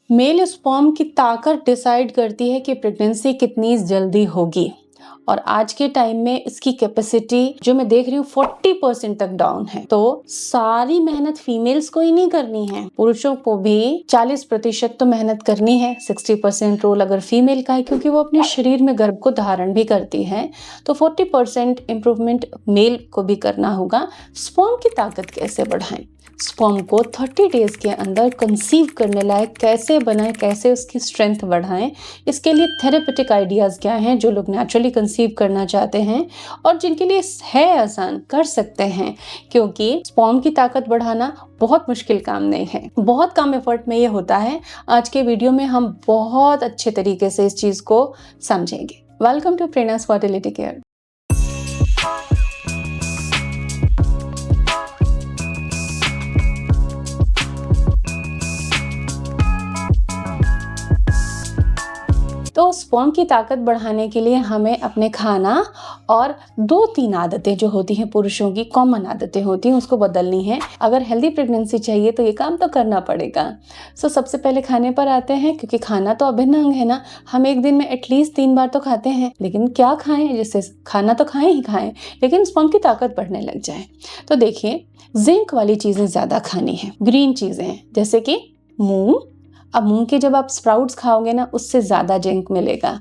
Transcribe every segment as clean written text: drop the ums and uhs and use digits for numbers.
Mail sperm की ताकत decide करती है कि प्रेगनेंसी कितनी जल्दी होगी और आज के टाइम में इसकी कैपेसिटी जो मैं देख रही हूँ 40% तक डाउन है। तो सारी मेहनत फीमेल्स को ही नहीं करनी है, पुरुषों को भी 40% तो मेहनत करनी है। 60% रोल अगर फीमेल का है क्योंकि वो अपने शरीर में गर्भ को धारण भी करती है, तो 40% इम्प्रूवमेंट मेल को भी करना होगा। स्पर्म की ताकत कैसे बढ़ाएं, स्पर्म को 30 डेज के अंदर कंसीव करने लायक कैसे बनाएं, कैसे उसकी स्ट्रेंथ बढ़ाएं, इसके लिए थेरेपेटिक आइडियाज़ क्या हैं जो लोग नेचुरली कंसीव करना चाहते हैं और जिनके लिए है आसान कर सकते हैं, क्योंकि स्पर्म की ताकत बढ़ाना बहुत मुश्किल काम नहीं है, बहुत कम एफर्ट में ये होता है। आज के वीडियो में हम बहुत अच्छे तरीके से इस चीज़ को समझेंगे। वेलकम टू प्रेरणास फर्टिलिटी केयर। तो स्पर्म की ताकत बढ़ाने के लिए हमें अपने खाना और 2-3 आदतें जो होती हैं, पुरुषों की कॉमन आदतें होती हैं, उसको बदलनी है। अगर हेल्दी प्रेगनेंसी चाहिए तो ये काम तो करना पड़ेगा। सबसे पहले खाने पर आते हैं, क्योंकि खाना तो अभिन्न अंग है ना। हम एक दिन में एटलीस्ट 3 बार तो खाते हैं, लेकिन क्या खाएं? जैसे खाना तो खाएं ही खाएं, लेकिन स्पर्म की ताकत बढ़ने लग जाए तो देखिए, जिंक वाली चीज़ें ज़्यादा खानी है। ग्रीन चीज़ें जैसे कि मूंग। अब मूंग के जब आप स्प्राउट्स खाओगे ना, उससे ज़्यादा जिंक मिलेगा।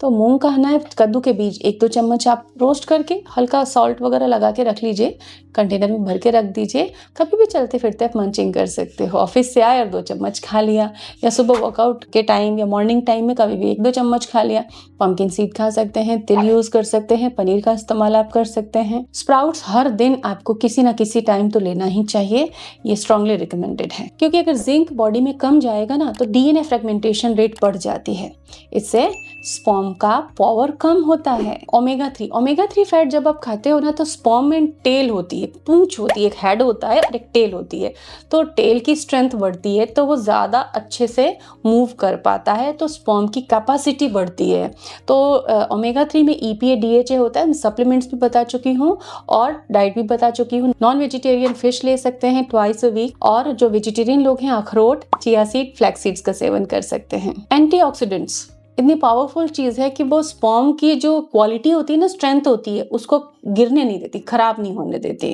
तो मूंग खाना है। कद्दू के बीज 1-2 चम्मच आप रोस्ट करके हल्का सॉल्ट वगैरह लगा के रख लीजिए, कंटेनर में भर के रख दीजिए। कभी भी चलते फिरते आप मंचिंग कर सकते हो। ऑफिस से आए और 2 चम्मच खा लिया, या सुबह वर्कआउट के टाइम या मॉर्निंग टाइम में कभी भी 1-2 चम्मच खा लिया। पंपकिन सीड खा सकते हैं, तिल यूज़ कर सकते हैं, पनीर का इस्तेमाल आप कर सकते हैं। स्प्राउट्स हर दिन आपको किसी ना किसी टाइम तो लेना ही चाहिए, ये स्ट्रांगली रिकमेंडेड है। क्योंकि अगर जिंक बॉडी में कम जाएगा ना तो डीएनए फ्रेगमेंटेशन रेट बढ़ जाती है, इससे स्पर्म का पावर कम होता है। ओमेगा 3 फैट जब आप खाते हो ना, तो स्पर्म में टेल होती है, पूंछ होती है, एक हेड होता है और एक टेल होती है। तो टेल की स्ट्रेंथ बढ़ती है तो वो ज़्यादा अच्छे से मूव कर पाता है, तो स्पर्म की कैपेसिटी बढ़ती है। तो ओमेगा 3 में EPA DHA होता है। सप्लीमेंट्स भी बता चुकी हूँ और डाइट भी बता चुकी हूँ। नॉन वेजिटेरियन फिश ले सकते हैं ट्वाइस अ वीक, और जो वेजिटेरियन लोग हैं अखरोट, चिया सीड, फ्लैक्स सीड्स का सेवन कर सकते हैं। एंटीऑक्सीडेंट्स इतनी पावरफुल चीज़ है कि वो स्पर्म की जो क्वालिटी होती है ना, स्ट्रेंथ होती है, उसको गिरने नहीं देती, खराब नहीं होने देती।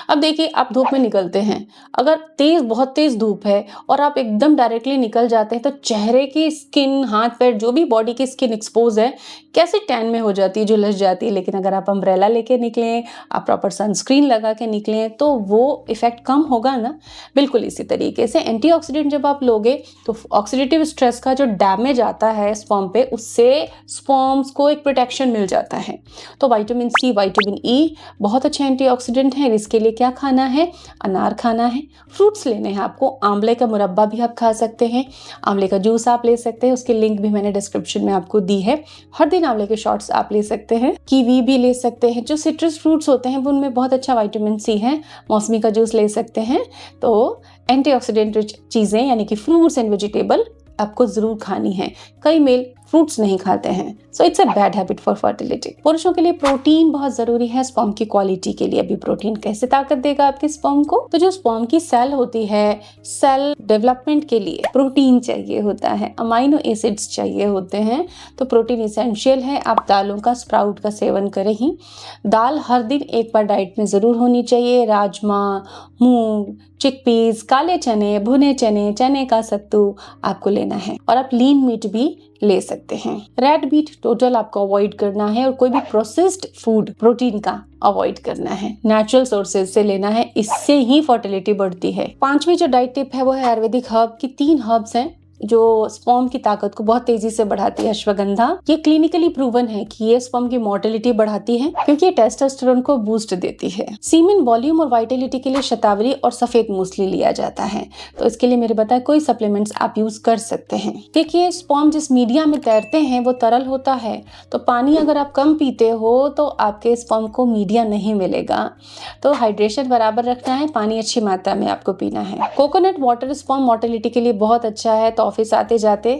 अब देखिए, आप धूप में निकलते हैं, अगर बहुत तेज धूप है और आप एकदम डायरेक्टली निकल जाते हैं तो चेहरे की स्किन, हाथ पैर, जो भी बॉडी की स्किन एक्सपोज है, कैसे टैन में हो जाती है, झुलस जाती है। लेकिन अगर आप अम्ब्रेला लेके निकलें, आप प्रॉपर सनस्क्रीन लगा के निकलें, तो वो इफेक्ट कम होगा ना। बिल्कुल इसी तरीके से एंटीऑक्सीडेंट जब आप लोगे तो ऑक्सीडेटिव स्ट्रेस का जो डैमेज आता है स्पर्म पे, उससे स्पर्म्स को एक प्रोटेक्शन मिल जाता है। तो विटामिन C, विटामिन E बहुत अच्छे एंटीऑक्सीडेंट हैं। इसके लिए क्या खाना है? अनार खाना है, फ्रूट्स लेने हैं आपको। आंवले का मुरब्बा भी आप खा सकते हैं, आंवले का जूस आप ले सकते हैं, उसकी लिंक भी मैंने डिस्क्रिप्शन में आपको दी है। हर दिन आंवले के शॉट्स आप ले सकते हैं। कीवी भी ले सकते हैं। जो सिट्रस फ्रूट्स होते हैं उनमें बहुत अच्छा विटामिन C है। मौसमी का जूस ले सकते हैं। तो एंटीऑक्सीडेंट रिच चीज़ें यानी कि फ्रूट्स एंड वेजिटेबल आपको ज़रूर खानी है। कई मेल फ्रूट्स नहीं खाते हैं, so it's a bad habit for fertility. पुरुषों के लिए प्रोटीन बहुत ज़रूरी है स्पर्म की क्वालिटी के लिए। अभी प्रोटीन कैसे ताकत देगा आपके स्पर्म को? तो जो स्पर्म की सेल होती है, सेल डेवलपमेंट के लिए प्रोटीन चाहिए होता है, अमाइनो एसिड्स चाहिए होते हैं। तो प्रोटीन इसेंशियल है। आप दालों का, स्प्राउट का सेवन करें ही। दाल हर दिन एक बार डाइट में ज़रूर होनी चाहिए। राजमा, मूंग, चिकपीस, काले चने, भुने चने, चने का सत्तू आपको लेना है। और आप लीन मीट भी ले सकते हैं। रेड मीट टोटल आपको अवॉइड करना है, और कोई भी प्रोसेस्ड फूड प्रोटीन का अवॉइड करना है। नेचुरल सोर्सेज से लेना है, इससे ही फर्टिलिटी बढ़ती है। 5वीं जो डाइट टिप है वो है आयुर्वेदिक हर्ब की। 3 हर्ब्स हैं जो स्पर्म की ताकत को बहुत तेजी से बढ़ाती है। अश्वगंधा, ये क्लिनिकली प्रूवन है कि ये स्पर्म की मोटिलिटी बढ़ाती है, क्योंकि ये टेस्टोस्टेरोन को बूस्ट देती है। सीमेन वॉल्यूम और वाइटलिटी के लिए शतावरी और सफेद मूसली लिया जाता है। तो इसके लिए मेरे बताए कोई सप्लीमेंट्स आप यूज कर सकते हैं। देखिए, स्पर्म जिस मीडिया में तैरते हैं वो तरल होता है, तो पानी अगर आप कम पीते हो तो आपके स्पर्म को मीडिया नहीं मिलेगा। तो हाइड्रेशन बराबर रखना है, पानी अच्छी मात्रा में आपको पीना है। कोकोनट वाटर स्पर्म मोटिलिटी के लिए बहुत अच्छा है। तो ऑफिस आते जाते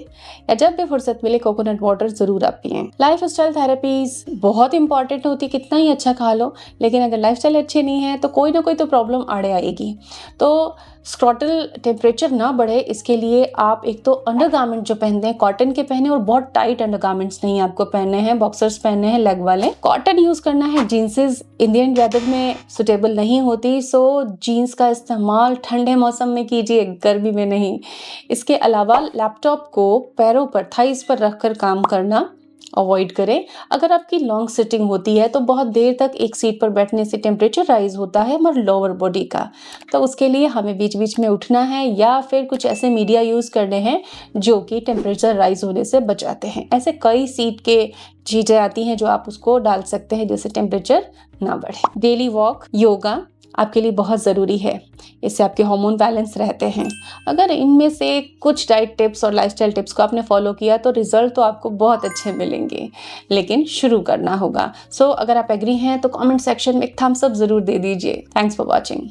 या जब भी फुर्सत मिले कोकोनट वाटर जरूर आप पिएं। लाइफस्टाइल थेरेपीज बहुत इंपॉर्टेंट होती है। कितना ही अच्छा खा लो, लेकिन अगर लाइफस्टाइल अच्छे नहीं है तो कोई ना कोई तो प्रॉब्लम आड़े आएगी। तो स्क्रॉटल टेम्परेचर ना बढ़े इसके लिए आप एक तो अंडरगारमेंट जो पहनते हैं कॉटन के पहने, और बहुत टाइट अंडरगारमेंट्स नहीं आपको पहनने हैं, बॉक्सर्स पहनने हैं लेग वाले। कॉटन यूज करना है, जीन्सेस इंडियन वेदर में सुटेबल नहीं होती, सो जीन्स का इस्तेमाल ठंडे मौसम में कीजिए, गर्मी में नहीं। इसके अलावा लैपटॉप को पैरों पर, थाइस पर रखकर काम करना अवॉइड करें। अगर आपकी लॉन्ग सिटिंग होती है तो बहुत देर तक एक सीट पर बैठने से टेम्परेचर राइज होता है हमारे लोअर बॉडी का, तो उसके लिए हमें बीच बीच में उठना है या फिर कुछ ऐसे मीडिया यूज़ करने हैं जो कि टेम्परेचर राइज होने से बचाते हैं। ऐसे कई सीट के चीज़ें आती हैं जो आप उसको डाल सकते हैं जिससे टेम्परेचर ना बढ़े। डेली वॉक, योगा आपके लिए बहुत ज़रूरी है, इससे आपके हार्मोन बैलेंस रहते हैं। अगर इनमें से कुछ डाइट टिप्स और लाइफस्टाइल टिप्स को आपने फॉलो किया तो रिजल्ट तो आपको बहुत अच्छे मिलेंगे, लेकिन शुरू करना होगा। सो अगर आप एग्री हैं तो कमेंट सेक्शन में एक थम्स अप ज़रूर दे दीजिए। Thanks for watching.